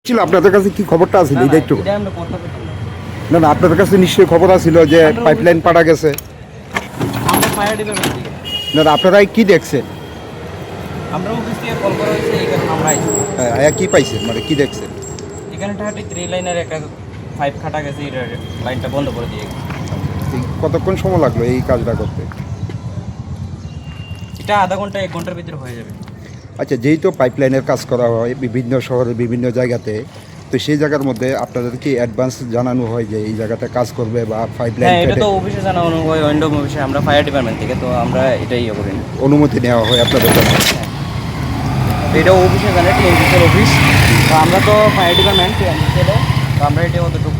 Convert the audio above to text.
ছিল আপনাদের কাছে কি খবরটা আছে এটা একটু এটা আমরা কথা বলতাম না। না না আপনাদের কাছে নিশ্চয়ই খবর আছিল যে পাইপলাইন পাড়া গেছে। আমরা ফায়ার ডিপার্টমেন্ট থেকে না না, আপনারা কি দেখছেন? আমরা অফিস থেকে কল করা হয়েছে, এই কারণে আমরা আইছি। কি পাইছেন মানে কি দেখছেন? এখানে ঠাটি 3 লাইনের একটা পাইপ কাটা গেছে, এটা লাইনটা বন্ধ করে দিয়ে গেছে। কতক্ষণ সময় লাগলো এই কাজটা করতে? এটা আধা ঘন্টা 1 ঘন্টার ভিতরে হয়ে যাবে। আচ্ছা, যেহেতু পাইপলাইনের কাজ করা হয় বিভিন্ন শহরে বিভিন্ন জায়গাতে, তো সেই জায়গার মধ্যে আপনাদের কি অ্যাডভান্স জানানো হয় যে এই জায়গাতে কাজ করবে বা পাইপলাইন হ্যাঁ, এটা তো অফিসে জানানো হয়, উইন্ডো অফিসে, আমরা ফায়ার ডিপার্টমেন্ট থেকে, তো আমরা এটাই ইয়ে করি। অনুমতি নেওয়া হয় আপনাদের কাছে? তো এটা অফিসে জানে, টিএমসির অফিস, তো আমরা তো ফায়ার ডিপার্টমেন্ট টিএমসি, তো আমরা এটা অতটুকু